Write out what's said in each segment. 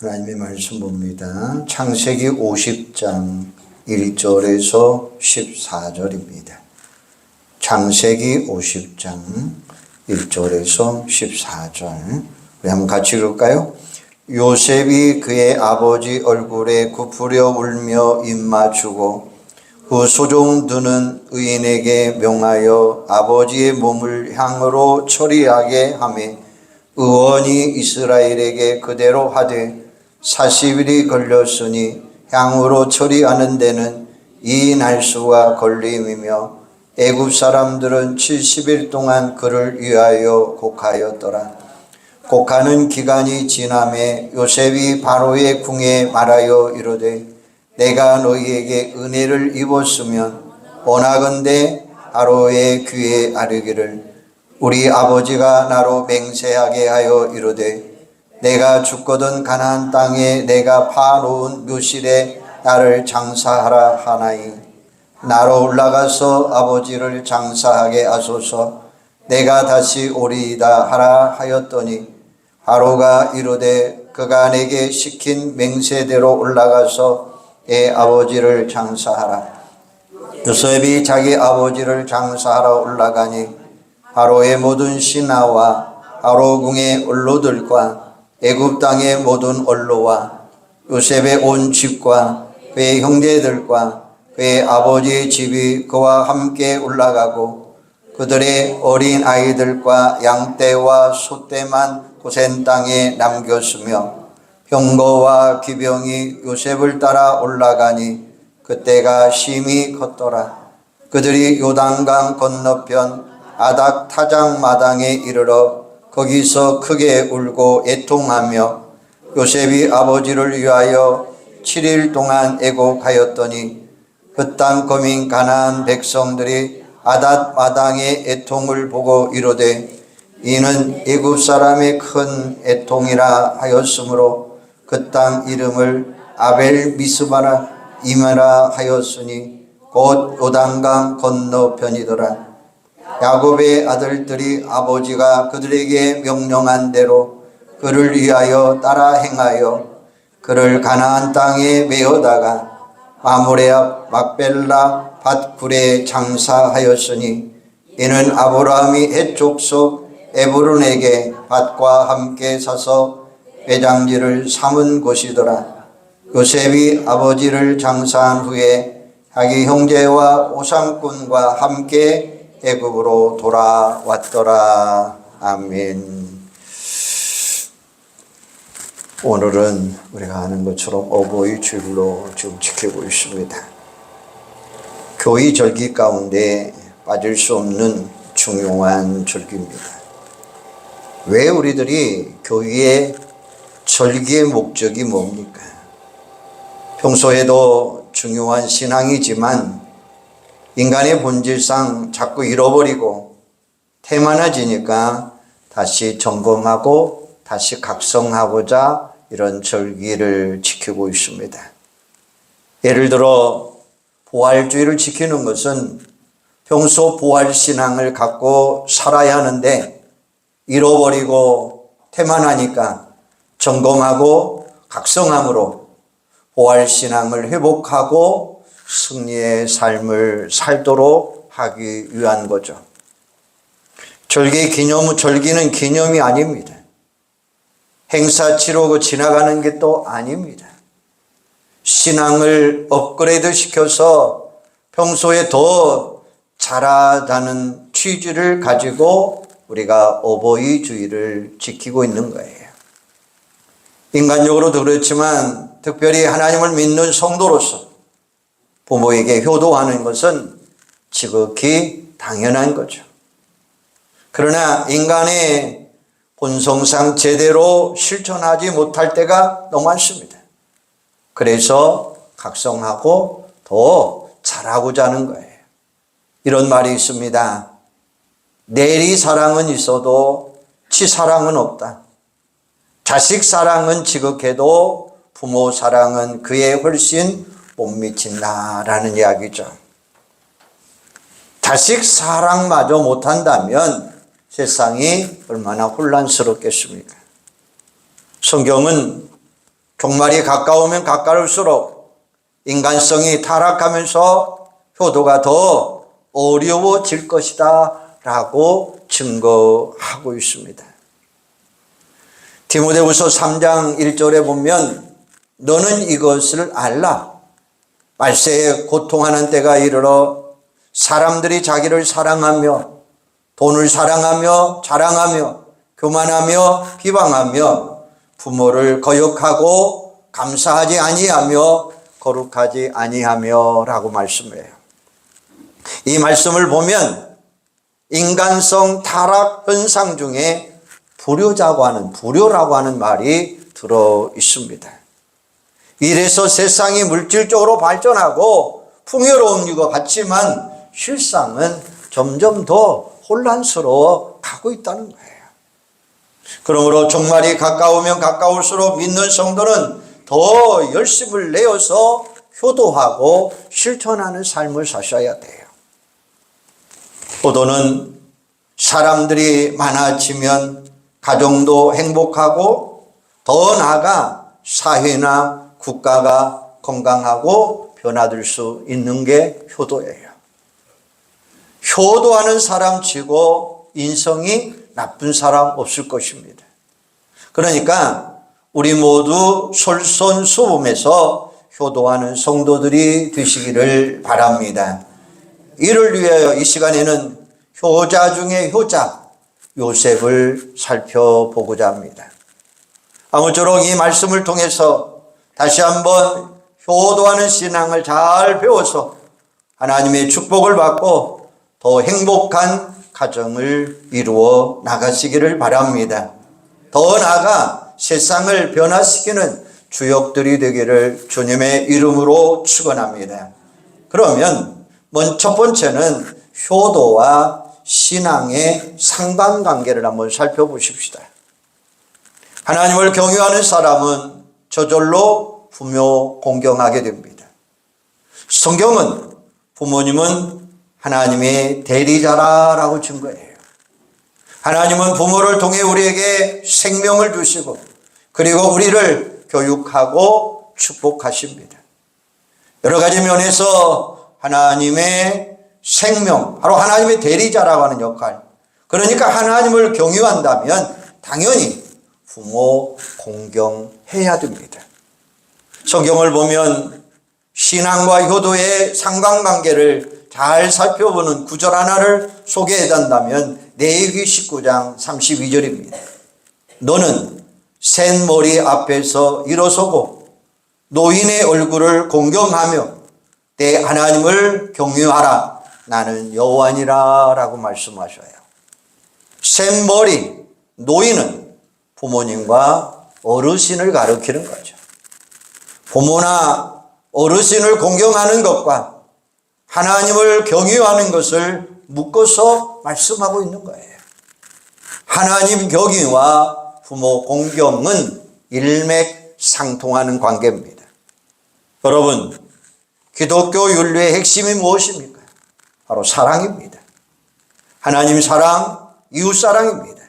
하나님의 말씀 봅니다. 창세기 50장 1절에서 14절입니다. 창세기 50장 1절에서 14절. 우리 한번 같이 읽을까요? 요셉이 그의 아버지 얼굴에 굽으려 울며 입맞추고 그 소종들은 의인에게 명하여 아버지의 몸을 향으로 처리하게 하매 의원이 이스라엘에게 그대로 하되 40일이 걸렸으니 향으로 처리하는 데는 이 날수가 걸림이며 애굽 사람들은 70일 동안 그를 위하여 곡하였더라. 곡하는 기간이 지남에 요셉이 바로의 궁에 말하여 이르되 내가 너희에게 은혜를 입었으면 원하건대 바로의 귀에 아뢰기를 우리 아버지가 나로 맹세하게 하여 이르되 내가 죽거든 가나안 땅에 내가 파놓은 묘실에 나를 장사하라 하나이 나로 올라가서 아버지를 장사하게 하소서 내가 다시 오리이다 하라 하였더니 바로가 이르되 그가 내게 시킨 맹세대로 올라가서 내 아버지를 장사하라. 요셉이 자기 아버지를 장사하러 올라가니 바로의 모든 신하와 바로 궁의 원로들과 애굽 땅의 모든 원로와 요셉의 온 집과 그의 형제들과 그의 아버지의 집이 그와 함께 올라가고 그들의 어린 아이들과 양떼와 소떼만 고센 땅에 남겼으며 병거와 기병이 요셉을 따라 올라가니 그때가 심히 컸더라. 그들이 요단강 건너편 아닥 타장 마당에 이르러 거기서 크게 울고 애통하며 요셉이 아버지를 위하여 7일 동안 애곡하였더니 그 땅 거민 가나안 백성들이 아닷 마당의 애통을 보고 이르되 이는 애굽 사람의 큰 애통이라 하였으므로 그 땅 이름을 아벨 미스바라 이메라 하였으니 곧 요단강 건너편이더라. 야곱의 아들들이 아버지가 그들에게 명령한 대로 그를 위하여 따라 행하여 그를 가나안 땅에 메어다가 마므레 앞 막벨라 밭굴에 장사하였으니 이는 아브라함이 헷 족속 에브론에게 밭과 함께 사서 배장지를 삼은 곳이더라. 요셉이 아버지를 장사한 후에 자기 형제와 오상꾼과 함께 애굽으로 돌아왔더라. 아멘. 오늘은 우리가 아는 것처럼 어버이 주일로 지금 지키고 있습니다. 교의 절기 가운데 빠질 수 없는 중요한 절기입니다. 왜 우리들이 교회의 절기의 목적이 뭡니까? 평소에도 중요한 신앙이지만 인간의 본질상 자꾸 잃어버리고 태만해지니까 다시 점검하고 다시 각성하고자 이런 절기를 지키고 있습니다. 예를 들어 부활주의를 지키는 것은 평소 부활신앙을 갖고 살아야 하는데 잃어버리고 태만하니까 점검하고 각성함으로 부활신앙을 회복하고 승리의 삶을 살도록 하기 위한 거죠. 절기는 기념이 아닙니다. 행사 치르고 지나가는 게 또 아닙니다. 신앙을 업그레이드 시켜서 평소에 더 잘하다는 취지를 가지고 우리가 어버이 주일을 지키고 있는 거예요. 인간적으로도 그렇지만 특별히 하나님을 믿는 성도로서 부모에게 효도하는 것은 지극히 당연한 거죠. 그러나 인간의 본성상 제대로 실천하지 못할 때가 너무 많습니다. 그래서 각성하고 더 잘하고자 하는 거예요. 이런 말이 있습니다. 내리 사랑은 있어도 치 사랑은 없다. 자식 사랑은 지극해도 부모 사랑은 그에 훨씬 못 미친다라는 이야기죠. 자식 사랑마저 못한다면 세상이 얼마나 혼란스럽겠습니까? 성경은 종말이 가까우면 가까울수록 인간성이 타락하면서 효도가 더 어려워질 것이다 라고 증거하고 있습니다. 디모데후서 3장 1절에 보면 너는 이것을 알라. 말세에 고통하는 때가 이르러 사람들이 자기를 사랑하며 돈을 사랑하며 자랑하며 교만하며 비방하며 부모를 거역하고 감사하지 아니하며 거룩하지 아니하며 라고 말씀을 해요. 이 말씀을 보면 인간성 타락 현상 중에 불효라고 하는 말이 들어 있습니다. 이래서 세상이 물질적으로 발전하고 풍요로운 것 같지만 실상은 점점 더 혼란스러워 가고 있다는 거예요. 그러므로 종말이 가까우면 가까울수록 믿는 성도는 더 열심을 내어서 효도하고 실천하는 삶을 사셔야 돼요. 효도는 사람들이 많아지면 가정도 행복하고 더 나아가 사회나 국가가 건강하고 변화될 수 있는 게 효도예요. 효도하는 사람 치고 인성이 나쁜 사람 없을 것입니다. 그러니까 우리 모두 솔선수범해서 효도하는 성도들이 되시기를 바랍니다. 이를 위하여 이 시간에는 효자 중에 효자 요셉을 살펴보고자 합니다. 아무쪼록 이 말씀을 통해서 다시 한번 효도하는 신앙을 잘 배워서 하나님의 축복을 받고 더 행복한 가정을 이루어 나가시기를 바랍니다. 더 나아가 세상을 변화시키는 주역들이 되기를 주님의 이름으로 축원합니다. 그러면 첫 번째는 효도와 신앙의 상관관계를 한번 살펴보십시다. 하나님을 경외하는 사람은 저절로 부모 공경하게 됩니다. 성경은 부모님은 하나님의 대리자라고 증거해요. 하나님은 부모를 통해 우리에게 생명을 주시고 그리고 우리를 교육하고 축복하십니다. 여러 가지 면에서 하나님의 생명, 바로 하나님의 대리자라고 하는 역할. 그러니까 하나님을 경유한다면 당연히 부모 공경해야 됩니다. 성경을 보면 신앙과 효도의 상관관계를 잘 살펴보는 구절 하나를 소개해준다면 레위기 19장 32절입니다. 너는 센 머리 앞에서 일어서고 노인의 얼굴을 공경하며 내 하나님을 경유하라. 나는 여호와니라 라고 말씀하셔요. 센 머리, 노인은 부모님과 어르신을 가리키는 거죠. 부모나 어르신을 공경하는 것과 하나님을 경유하는 것을 묶어서 말씀하고 있는 거예요. 하나님 경유와 부모 공경은 일맥상통하는 관계입니다. 여러분, 기독교 윤리의 핵심이 무엇입니까? 바로 사랑입니다. 하나님 사랑, 이웃 사랑입니다.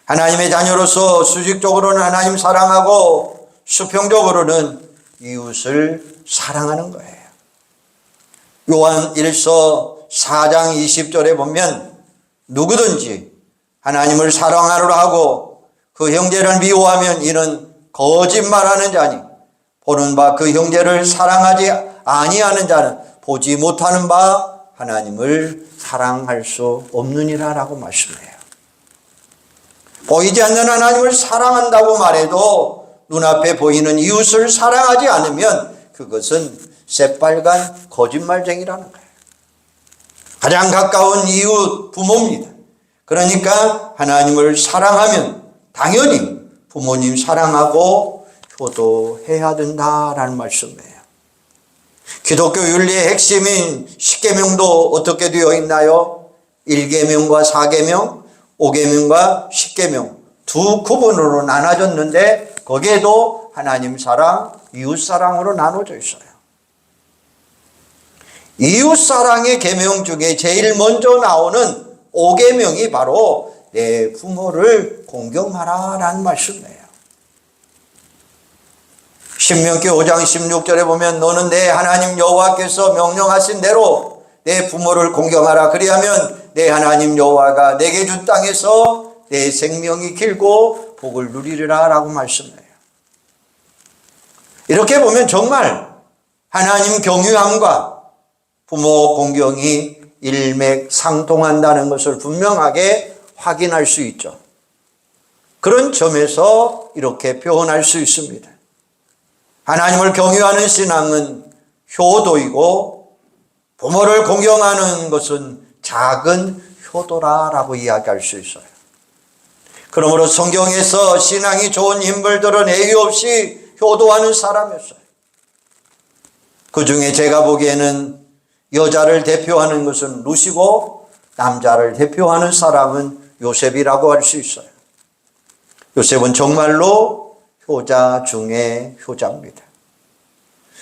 하나님의 자녀로서 수직적으로는 하나님 사랑하고 수평적으로는 이웃을 사랑하는 거예요. 요한 1서 4장 20절에 보면 누구든지 하나님을 사랑하노라 하고 그 형제를 미워하면 이는 거짓말하는 자니 보는 바 그 형제를 사랑하지 아니하는 자는 보지 못하는 바 하나님을 사랑할 수 없느니라 라고 말씀해요. 보이지 않는 하나님을 사랑한다고 말해도 눈앞에 보이는 이웃을 사랑하지 않으면 그것은 새빨간 거짓말쟁이라는 거예요. 가장 가까운 이웃 부모입니다. 그러니까 하나님을 사랑하면 당연히 부모님 사랑하고 효도해야 된다라는 말씀이에요. 기독교 윤리의 핵심인 10계명도 어떻게 되어 있나요? 1계명과 4계명, 5계명과 10계명 두 구분으로 나눠졌는데 거기에도 하나님 사랑, 이웃 사랑으로 나눠져 있어요. 이웃 사랑의 계명 중에 제일 먼저 나오는 5계명이 바로 내 부모를 공경하라 라는 말씀이에요. 신명기 5장 16절에 보면 너는 내 하나님 여호와께서 명령하신 대로 내 부모를 공경하라. 그리하면 내 하나님 여호와가 내게 준 땅에서 내 생명이 길고 복을 누리리라 라고 말씀해요. 이렇게 보면 정말 하나님 경유함과 부모 공경이 일맥상통한다는 것을 분명하게 확인할 수 있죠. 그런 점에서 이렇게 표현할 수 있습니다. 하나님을 경유하는 신앙은 효도이고 부모를 공경하는 것은 작은 효도라라고 이야기할 수 있어요. 그러므로 성경에서 신앙이 좋은 인물들은 예의 없이 효도하는 사람이었어요. 그 중에 제가 보기에는 여자를 대표하는 것은 룻이고 남자를 대표하는 사람은 요셉이라고 할 수 있어요. 요셉은 정말로 효자 중에 효자입니다.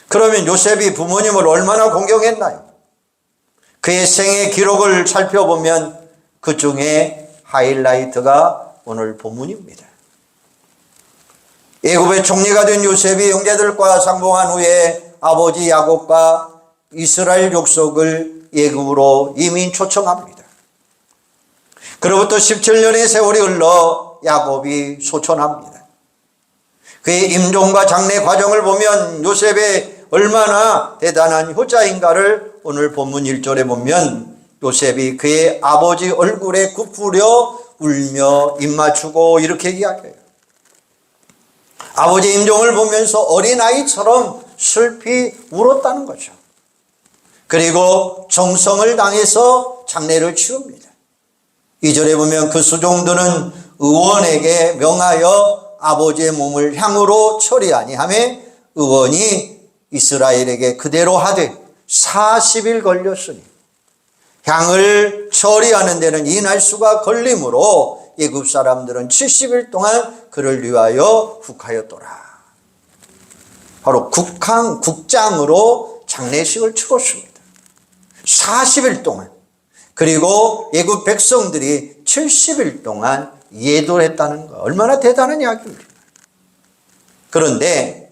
그러면 요셉이 부모님을 얼마나 공경했나요? 그의 생애 기록을 살펴보면 그 중에 하이라이트가 오늘 본문입니다. 애굽의 총리가 된 요셉이 형제들과 상봉한 후에 아버지 야곱과 이스라엘 족속을 애굽으로 이민 초청합니다. 그로부터 17년의 세월이 흘러 야곱이 소천합니다. 그의 임종과 장례 과정을 보면 요셉의 얼마나 대단한 효자인가를 오늘 본문 1절에 보면 요셉이 그의 아버지 얼굴에 굽으려 울며 입맞추고 이렇게 이야기해요. 아버지 임종을 보면서 어린아이처럼 슬피 울었다는 거죠. 그리고 정성을 당해서 장례를 치릅니다. 2절에 보면 그 수종들은 의원에게 명하여 아버지의 몸을 향으로 처리하니 하며 의원이 이스라엘에게 그대로 하되 40일 걸렸으니 향을 처리하는 데는 이 날수가 걸림으로 애굽 사람들은 70일 동안 그를 위하여 국하였더라. 바로 국장으로 장례식을 치렀습니다. 40일 동안. 그리고 애굽 백성들이 70일 동안 예도를 했다는 거 얼마나 대단한 이야기입니까? 그런데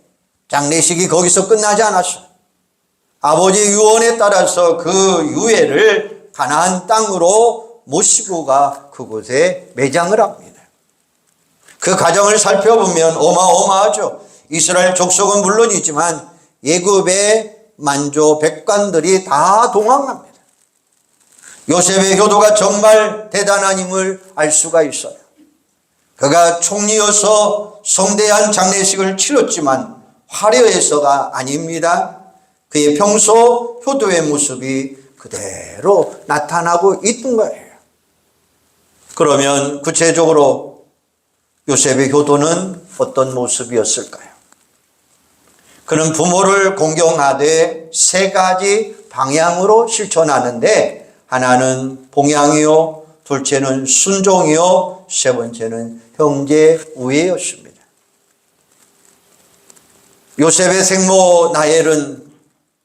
장례식이 거기서 끝나지 않았어요. 아버지 유언에 따라서 그 유해를 가나안 땅으로 모시고 가 그곳에 매장을 합니다. 그 과정을 살펴보면 어마어마하죠. 이스라엘 족속은 물론이지만 애굽의 만조 백관들이 다 동항합니다. 요셉의 효도가 정말 대단한 힘을 알 수가 있어요. 그가 총리여서 성대한 장례식을 치렀지만 화려해서가 아닙니다. 그의 평소 효도의 모습이 그대로 나타나고 있던 거예요. 그러면 구체적으로 요셉의 효도는 어떤 모습이었을까요? 그는 부모를 공경하되 세 가지 방향으로 실천하는데 하나는 봉양이요, 둘째는 순종이요, 세 번째는 형제 우애였습니다. 요셉의 생모 나엘은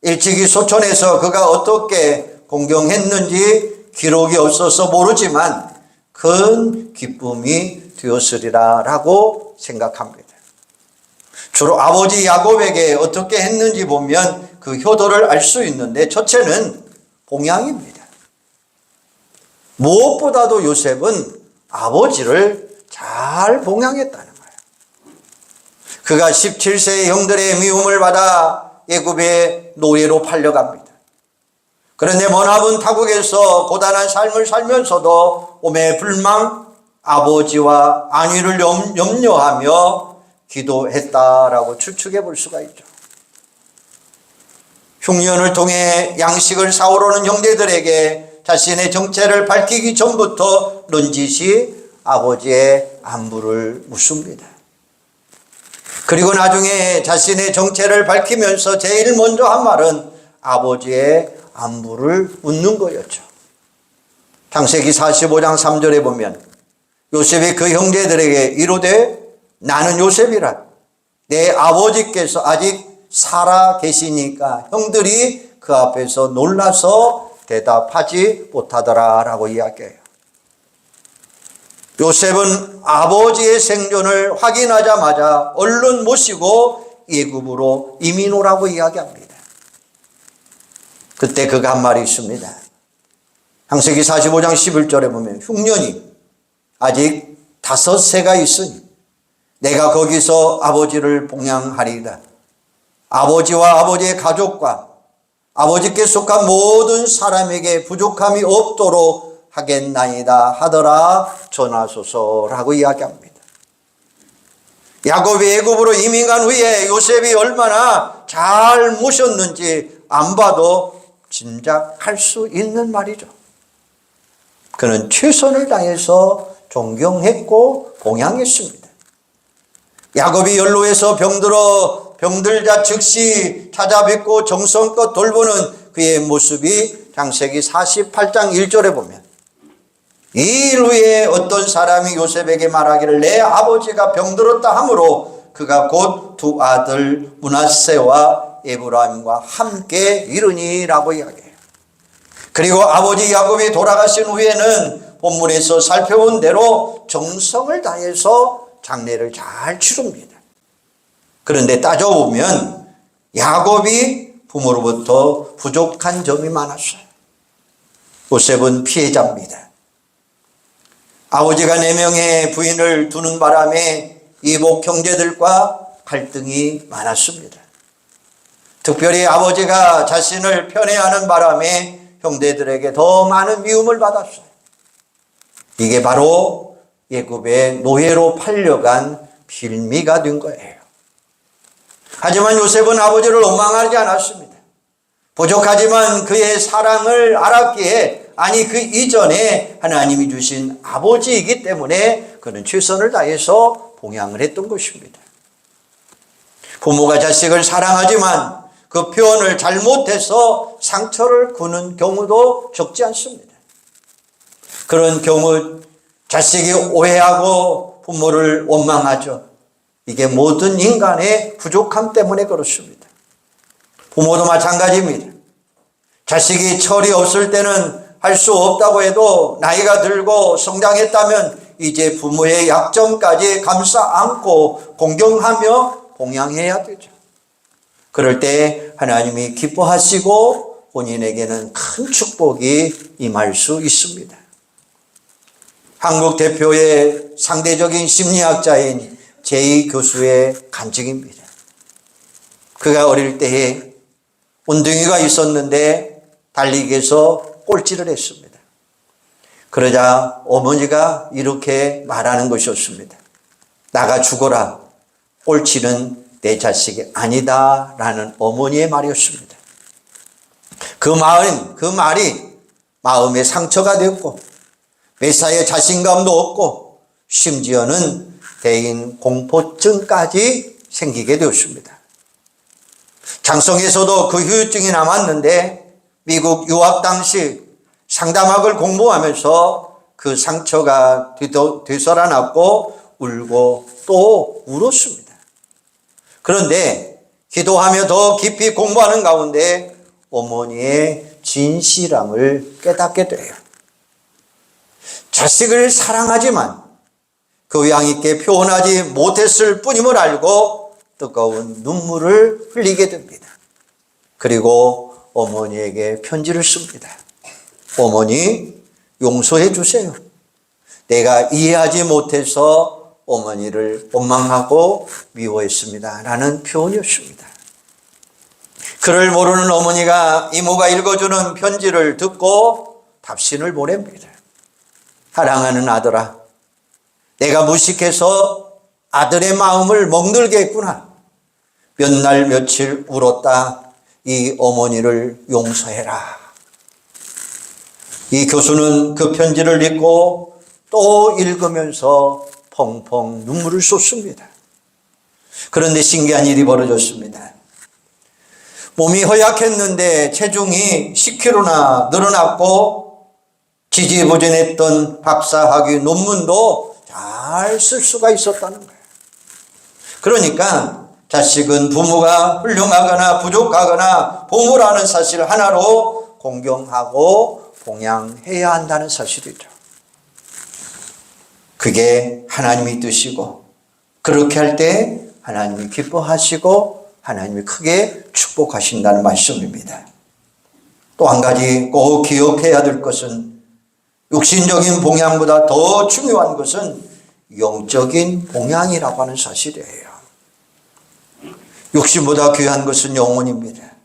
일찍이 소천해서 그가 어떻게 공경했는지 기록이 없어서 모르지만 큰 기쁨이 되었으리라 라고 생각합니다. 주로 아버지 야곱에게 어떻게 했는지 보면 그 효도를 알 수 있는데 첫째는 봉양입니다. 무엇보다도 요셉은 아버지를 잘 봉양했다는 거예요. 그가 17세의 형들의 미움을 받아 애굽의 노예로 팔려갑니다. 그런데 머나먼 타국에서 고단한 삶을 살면서도 오매불망 아버지와 안위를 염려하며 기도했다라고 추측해 볼 수가 있죠. 흉년을 통해 양식을 사오려는 형제들에게 자신의 정체를 밝히기 전부터 넌지시 아버지의 안부를 묻습니다. 그리고 나중에 자신의 정체를 밝히면서 제일 먼저 한 말은 아버지의 안부를 묻는 거였죠. 창세기 45장 3절에 보면 요셉이 그 형제들에게 이르되 나는 요셉이라 내 아버지께서 아직 살아 계시니까 형들이 그 앞에서 놀라서 대답하지 못하더라 라고 이야기해요. 요셉은 아버지의 생존을 확인하자마자 얼른 모시고 애굽으로 이민 오라고 이야기합니다. 그때 그가 한 말이 있습니다. 창세기 45장 11절에 보면 흉년이 아직 5세가 있으니 내가 거기서 아버지를 봉양하리이다. 아버지와 아버지의 가족과 아버지께 속한 모든 사람에게 부족함이 없도록 하겠나이다 하더라 전하소서라고 이야기합니다. 야곱이 애굽으로 이민 간 후에 요셉이 얼마나 잘 모셨는지 안 봐도 짐작할 수 있는 말이죠. 그는 최선을 다해서 존경했고 봉양했습니다. 야곱이 연로해서 병들자 즉시 찾아뵙고 정성껏 돌보는 그의 모습이 창세기 48장 1절에 보면 이 일 후에 어떤 사람이 요셉에게 말하기를 내 아버지가 병들었다 하므로 그가 곧 두 아들 므낫세와 에브라임과 함께 이르니라고 이야기해요. 그리고 아버지 야곱이 돌아가신 후에는 본문에서 살펴본 대로 정성을 다해서 장례를 잘 치릅니다. 그런데 따져보면 야곱이 부모로부터 부족한 점이 많았어요. 요셉은 피해자입니다. 아버지가 4명의 부인을 두는 바람에 이복 형제들과 갈등이 많았습니다. 특별히 아버지가 자신을 편애하는 바람에 형제들에게 더 많은 미움을 받았어요. 이게 바로 애굽의 노예로 팔려간 빌미가 된 거예요. 하지만 요셉은 아버지를 원망하지 않았습니다. 부족하지만 그의 사랑을 알았기에 아니 그 이전에 하나님이 주신 아버지이기 때문에 그는 최선을 다해서 봉양을 했던 것입니다. 부모가 자식을 사랑하지만 그 표현을 잘못해서 상처를 주는 경우도 적지 않습니다. 그런 경우 자식이 오해하고 부모를 원망하죠. 이게 모든 인간의 부족함 때문에 그렇습니다. 부모도 마찬가지입니다. 자식이 철이 없을 때는 할 수 없다고 해도 나이가 들고 성장했다면 이제 부모의 약점까지 감싸 안고 공경하며 봉양해야 되죠. 그럴 때 하나님이 기뻐하시고 본인에게는 큰 축복이 임할 수 있습니다. 한국 대표의 상대적인 심리학자인 제이 교수의 간증입니다. 그가 어릴 때에 운동이가 있었는데 달리기에서 꼴찌를 했습니다. 그러자 어머니가 이렇게 말하는 것이었습니다. 나가 죽어라. 꼴찌는 내 자식이 아니다. 라는 어머니의 말이었습니다. 그 말이 마음에 상처가 되었고 매사에 자신감도 없고 심지어는 대인 공포증까지 생기게 되었습니다. 장성에서도 그 후유증이 남았는데 미국 유학 당시 상담학을 공부하면서 그 상처가 되살아났고 울고 또 울었습니다. 그런데 기도하며 더 깊이 공부하는 가운데 어머니의 진실함을 깨닫게 돼요. 자식을 사랑하지만 교양 있게 표현하지 못했을 뿐임을 알고 뜨거운 눈물을 흘리게 됩니다. 그리고 어머니에게 편지를 씁니다. 어머니, 용서해 주세요. 내가 이해하지 못해서 어머니를 원망하고 미워했습니다. 라는 표현이었습니다. 그를 모르는 어머니가 이모가 읽어주는 편지를 듣고 답신을 보냅니다. 사랑하는 아들아, 내가 무식해서 아들의 마음을 멍들게 했구나. 몇 날 며칠 울었다. 이 어머니를 용서해라. 이 교수는 그 편지를 읽고 또 읽으면서 펑펑 눈물을 쏟습니다. 그런데 신기한 일이 벌어졌습니다. 몸이 허약했는데 체중이 10kg나 늘어났고 지지부진했던 박사학위 논문도 잘 쓸 수가 있었다는 거예요. 그러니까 자식은 부모가 훌륭하거나 부족하거나 부모라는 사실 하나로 공경하고 봉양해야 한다는 사실이죠. 그게 하나님의 뜻이고 그렇게 할 때 하나님이 기뻐하시고 하나님이 크게 축복하신다는 말씀입니다. 또 한 가지 꼭 기억해야 될 것은 육신적인 봉양보다 더 중요한 것은 영적인 봉양이라고 하는 사실이에요. 육신보다 귀한 것은 영혼입니다.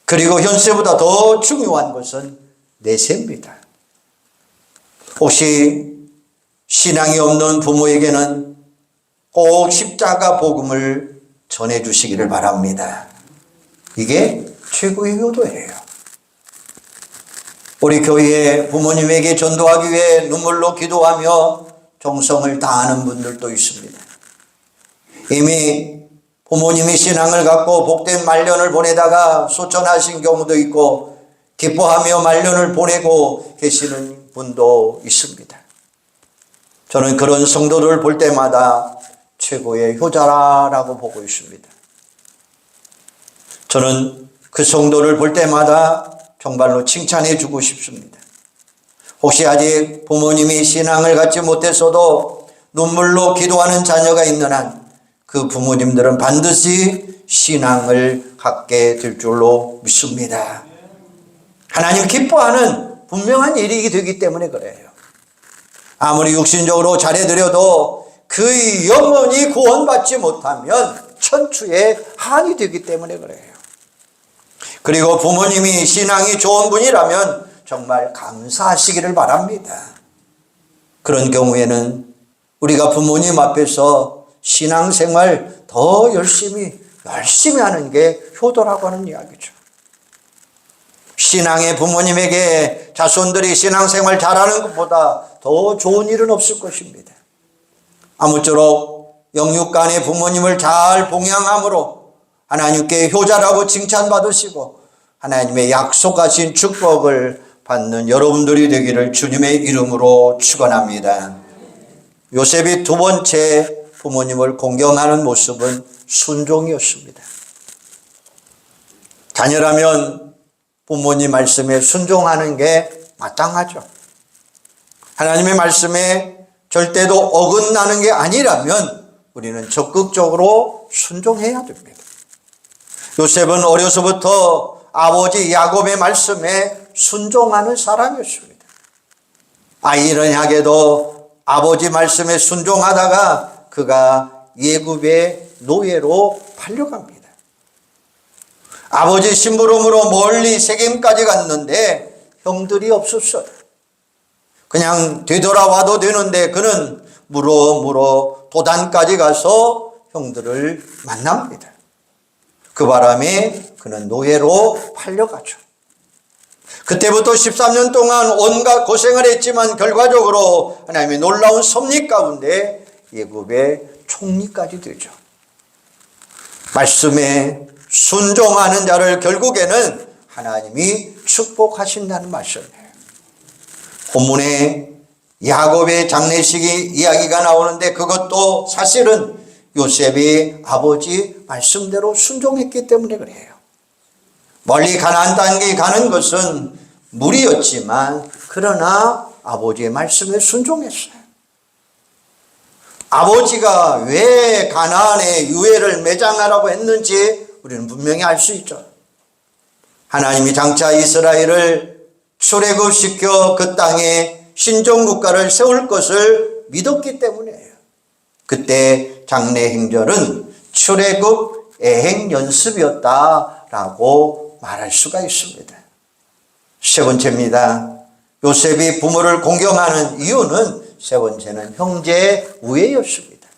그리고 현세보다 더 중요한 것은 내세입니다. 혹시 신앙이 없는 부모에게는 꼭 십자가 복음을 전해주시기를 바랍니다. 이게 최고의 효도예요. 우리 교회에 부모님에게 전도하기 위해 눈물로 기도하며 정성을 다하는 분들도 있습니다. 이미 부모님이 신앙을 갖고 복된 말년을 보내다가 소천하신 경우도 있고 기뻐하며 말년을 보내고 계시는 분도 있습니다. 저는 그런 성도를 볼 때마다 최고의 효자라고 보고 있습니다. 저는 그 성도를 볼 때마다 정말로 칭찬해 주고 싶습니다. 혹시 아직 부모님이 신앙을 갖지 못했어도 눈물로 기도하는 자녀가 있는 한 그 부모님들은 반드시 신앙을 갖게 될 줄로 믿습니다. 하나님 기뻐하는 분명한 일이 되기 때문에 그래요. 아무리 육신적으로 잘해드려도 그 영혼이 구원받지 못하면 천추의 한이 되기 때문에 그래요. 그리고 부모님이 신앙이 좋은 분이라면 정말 감사하시기를 바랍니다. 그런 경우에는 우리가 부모님 앞에서 신앙생활 더 열심히 하는 게 효도라고 하는 이야기죠. 신앙의 부모님에게 자손들이 신앙생활 잘하는 것보다 더 좋은 일은 없을 것입니다. 아무쪼록 영육간의 부모님을 잘 봉양함으로 하나님께 효자라고 칭찬받으시고 하나님의 약속하신 축복을 받는 여러분들이 되기를 주님의 이름으로 축원합니다. 요셉이 두 번째 부모님을 공경하는 모습은 순종이었습니다. 자녀라면 부모님 말씀에 순종하는 게 마땅하죠. 하나님의 말씀에 절대도 어긋나는 게 아니라면 우리는 적극적으로 순종해야 됩니다. 요셉은 어려서부터 아버지 야곱의 말씀에 순종하는 사람이었습니다. 아이러니하게도 아버지 말씀에 순종하다가 그가 애굽의 노예로 팔려갑니다. 아버지 심부름으로 멀리 세겜까지 갔는데 형들이 없었어요. 그냥 되돌아와도 되는데 그는 물어 도단까지 가서 형들을 만납니다. 그 바람에 그는 노예로 팔려가죠. 그때부터 13년 동안 온갖 고생을 했지만 결과적으로 하나님의 놀라운 섭리 가운데 애굽의 총리까지 되죠. 말씀에 순종하는 자를 결국에는 하나님이 축복하신다는 말씀이에요. 본문에 야곱의 장례식이 이야기가 나오는데 그것도 사실은 요셉이 아버지 말씀대로 순종했기 때문에 그래요. 멀리 가나안 땅에 가는 것은 무리였지만 그러나 아버지의 말씀에 순종했어요. 아버지가 왜 가나안에 유해를 매장하라고 했는지 우리는 분명히 알 수 있죠. 하나님이 장차 이스라엘을 출애굽시켜 그 땅에 신정국가를 세울 것을 믿었기 때문이에요. 그때 장례행절은 출애굽 애행 연습이었다라고 말할 수가 있습니다. 세 번째입니다. 요셉이 부모를 공경하는 이유는 세 번째는 형제의 우애였습니다.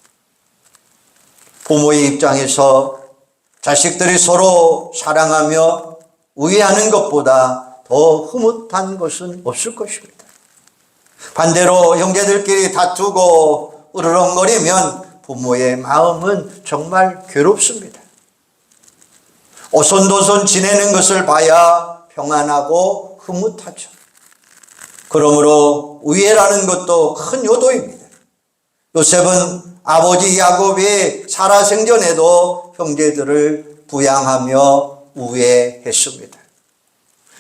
부모의 입장에서 자식들이 서로 사랑하며 우애하는 것보다 더 흐뭇한 것은 없을 것입니다. 반대로 형제들끼리 다투고 으르렁거리면 부모의 마음은 정말 괴롭습니다. 오손도손 지내는 것을 봐야 평안하고 흐뭇하죠. 그러므로 우애라는 것도 큰 요도입니다. 요셉은 아버지 야곱이 살아생전에도 형제들을 부양하며 우애했습니다.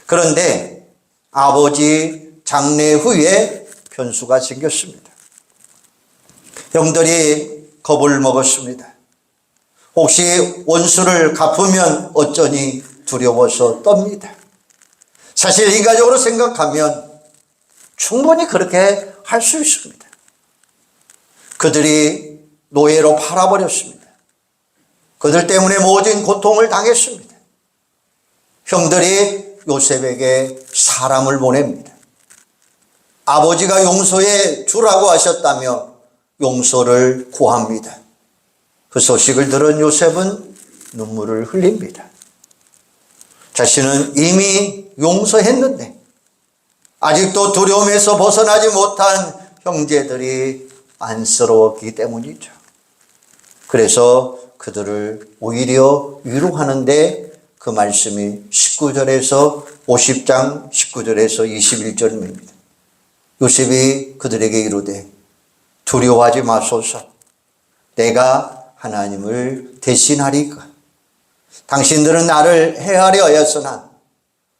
그런데 아버지 장례 후에 변수가 생겼습니다. 형들이 겁을 먹었습니다. 혹시 원수를 갚으면 어쩌니 두려워서 떱니다. 사실 인간적으로 생각하면 충분히 그렇게 할 수 있습니다. 그들이 노예로 팔아버렸습니다. 그들 때문에 모진 고통을 당했습니다. 형들이 요셉에게 사람을 보냅니다. 아버지가 용서해 주라고 하셨다며 용서를 구합니다. 그 소식을 들은 요셉은 눈물을 흘립니다. 자신은 이미 용서했는데 아직도 두려움에서 벗어나지 못한 형제들이 안쓰러웠기 때문이죠. 그래서 그들을 오히려 위로하는데 그 말씀이 19절에서 50장 19절에서 21절입니다. 요셉이 그들에게 이르되 두려워하지 마소서. 내가 하나님을 대신하리까. 당신들은 나를 해하려 하였으나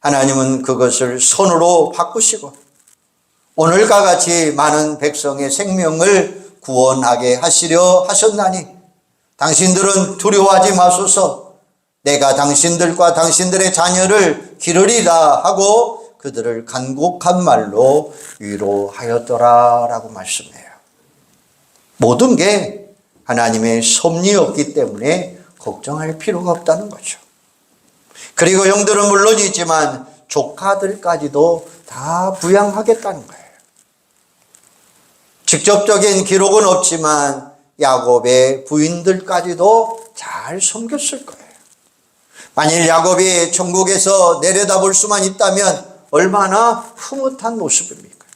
하나님은 그것을 선으로 바꾸시고 오늘과 같이 많은 백성의 생명을 구원하게 하시려 하셨나니 당신들은 두려워하지 마소서. 내가 당신들과 당신들의 자녀를 기르리라 하고 그들을 간곡한 말로 위로하였더라 라고 말씀해요. 모든 게 하나님의 섭리였기 때문에 걱정할 필요가 없다는 거죠. 그리고 형들은 물론이지만 조카들까지도 다 부양하겠다는 거예요. 직접적인 기록은 없지만 야곱의 부인들까지도 잘 섬겼을 거예요. 만일 야곱이 천국에서 내려다볼 수만 있다면 얼마나 흐뭇한 모습입니까?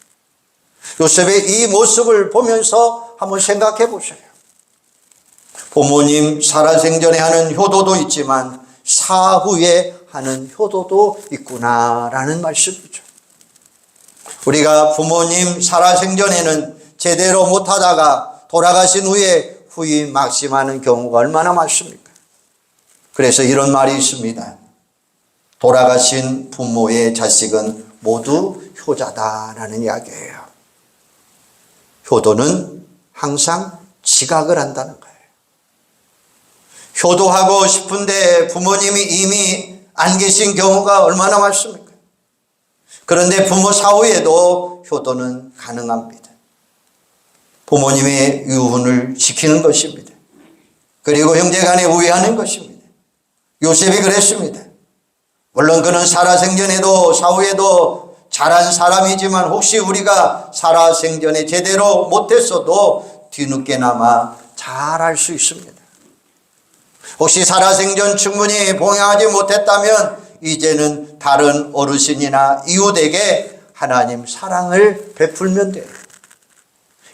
요셉의 이 모습을 보면서 한번 생각해 보세요. 부모님 살아생전에 하는 효도도 있지만 사후에 하는 효도도 있구나라는 말씀이죠. 우리가 부모님 살아생전에는 제대로 못하다가 돌아가신 후에 후임 막심하는 경우가 얼마나 많습니까? 그래서 이런 말이 있습니다. 돌아가신 부모의 자식은 모두 효자다라는 이야기예요. 효도는 항상 지각을 한다는 거예요. 효도하고 싶은데 부모님이 이미 안 계신 경우가 얼마나 많습니까? 그런데 부모 사후에도 효도는 가능합니다. 부모님의 유훈을 지키는 것입니다. 그리고 형제간에 우애하는 것입니다. 요셉이 그랬습니다. 물론 그는 살아생전에도 사후에도 잘한 사람이지만 혹시 우리가 살아생전에 제대로 못했어도 뒤늦게나마 잘할 수 있습니다. 혹시 살아생전 충분히 봉양하지 못했다면 이제는 다른 어르신이나 이웃에게 하나님 사랑을 베풀면 돼요.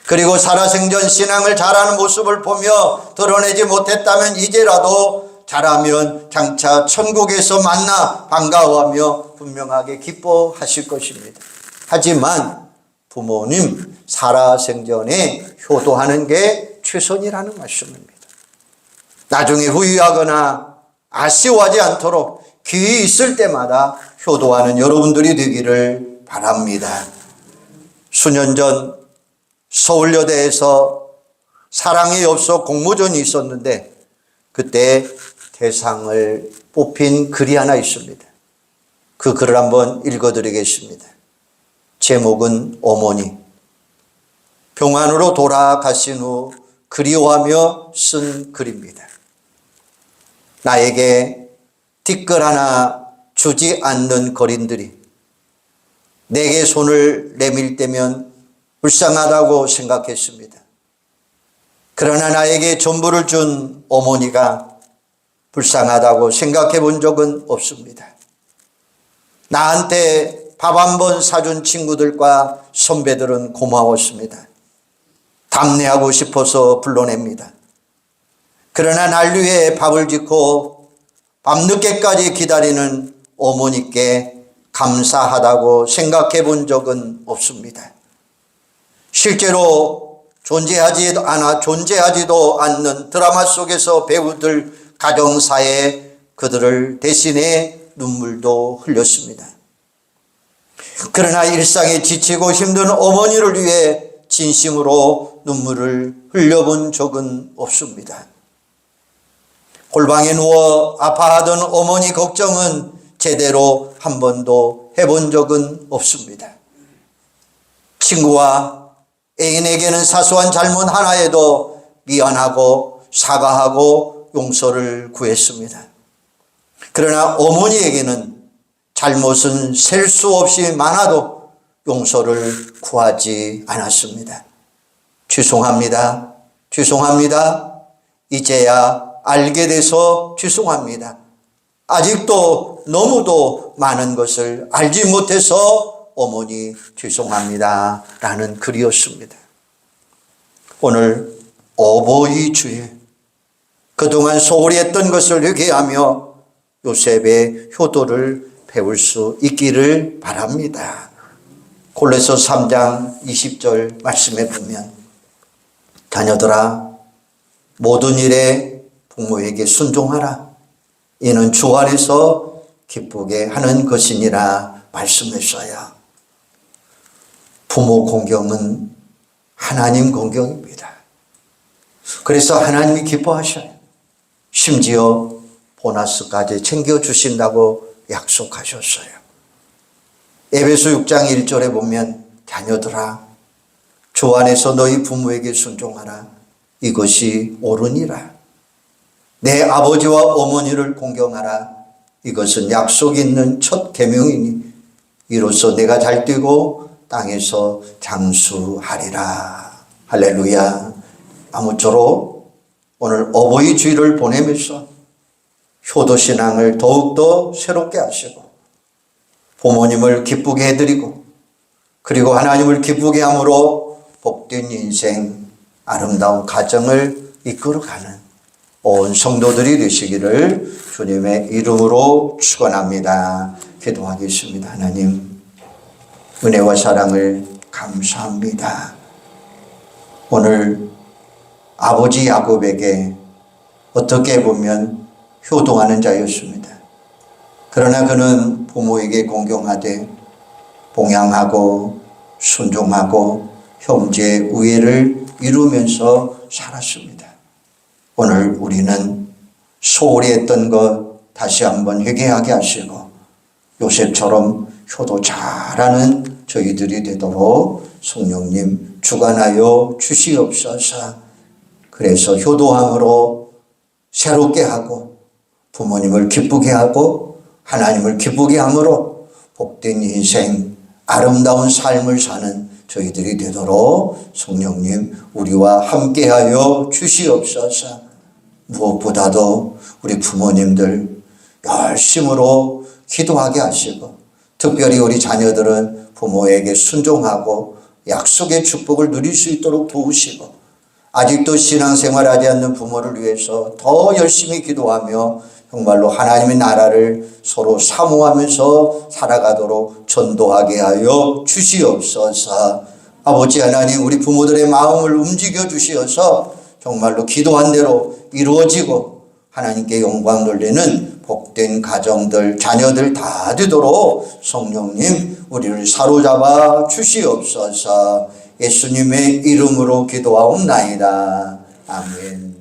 그리고 살아생전 신앙을 잘하는 모습을 보며 드러내지 못했다면 이제라도 잘하면 장차 천국에서 만나 반가워하며 분명하게 기뻐하실 것입니다. 하지만 부모님 살아생전에 효도하는 게 최선이라는 말씀입니다. 나중에 후회하거나 아쉬워하지 않도록 기회 있을 때마다 효도하는 여러분들이 되기를 바랍니다. 수년 전 서울여대에서 사랑의 엽서 공모전이 있었는데 그때 대상을 뽑힌 글이 하나 있습니다. 그 글을 한번 읽어드리겠습니다. 제목은 어머니. 병환으로 돌아가신 후 그리워하며 쓴 글입니다. 나에게 티끌 하나 주지 않는 거린들이 내게 손을 내밀 때면 불쌍하다고 생각했습니다. 그러나 나에게 전부를 준 어머니가 불쌍하다고 생각해 본 적은 없습니다. 나한테 밥 한 번 사준 친구들과 선배들은 고마웠습니다. 답례하고 싶어서 불러냅니다. 그러나 날 위해 밥을 짓고 밤늦게까지 기다리는 어머니께 감사하다고 생각해 본 적은 없습니다. 실제로 존재하지도 않는 드라마 속에서 배우들 가정사에 그들을 대신해 눈물도 흘렸습니다. 그러나 일상에 지치고 힘든 어머니를 위해 진심으로 눈물을 흘려본 적은 없습니다. 골방에 누워 아파하던 어머니 걱정은 제대로 한 번도 해본 적은 없습니다. 친구와 애인에게는 사소한 잘못 하나에도 미안하고 사과하고 용서를 구했습니다. 그러나 어머니에게는 잘못은 셀 수 없이 많아도 용서를 구하지 않았습니다. 죄송합니다. 죄송합니다. 이제야 알게 돼서 죄송합니다. 아직도 너무도 많은 것을 알지 못해서 어머니 죄송합니다 라는 글이었습니다. 오늘 어버이 주에 그동안 소홀히 했던 것을 회개하며 요셉의 효도를 배울 수 있기를 바랍니다. 골로새 3장 20절 말씀에 보면 자녀들아 모든 일에 부모에게 순종하라. 이는 주 안에서 기쁘게 하는 것이니라 말씀했어요. 부모 공경은 하나님 공경입니다. 그래서 하나님이 기뻐하셔요. 심지어 보너스까지 챙겨주신다고 약속하셨어요. 에베소 6장 1절에 보면 자녀들아 주 안에서 너희 부모에게 순종하라. 이것이 옳으니라. 내 아버지와 어머니를 공경하라. 이것은 약속 있는 첫 계명이니 이로써 내가 잘 되고 땅에서 장수하리라. 할렐루야. 아무쪼록 오늘 어버이 주일을 보내면서 효도신앙을 더욱더 새롭게 하시고 부모님을 기쁘게 해드리고 그리고 하나님을 기쁘게 함으로 복된 인생 아름다운 가정을 이끌어가는 온 성도들이 되시기를 주님의 이름으로 축원합니다. 기도하겠습니다. 하나님 은혜와 사랑을 감사합니다. 오늘 아버지 야곱에게 어떻게 보면 효도하는 자였습니다. 그러나 그는 부모에게 공경하되 봉양하고 순종하고 형제 우애를 이루면서 살았습니다. 오늘 우리는 소홀히 했던 것 다시 한번 회개하게 하시고 요셉처럼 효도 잘하는 저희들이 되도록 성령님 주관하여 주시옵소서. 그래서 효도함으로 새롭게 하고 부모님을 기쁘게 하고 하나님을 기쁘게 함으로 복된 인생 아름다운 삶을 사는 저희들이 되도록 성령님 우리와 함께하여 주시옵소서. 무엇보다도 우리 부모님들 열심으로 기도하게 하시고 특별히 우리 자녀들은 부모에게 순종하고 약속의 축복을 누릴 수 있도록 도우시고 아직도 신앙생활하지 않는 부모를 위해서 더 열심히 기도하며 정말로 하나님의 나라를 서로 사모하면서 살아가도록 전도하게 하여 주시옵소서. 아버지 하나님 우리 부모들의 마음을 움직여 주시어서 정말로 기도한 대로 이루어지고 하나님께 영광 돌리는 복된 가정들 자녀들 다 되도록 성령님 우리를 사로잡아 주시옵소서. 예수님의 이름으로 기도하옵나이다. 아멘.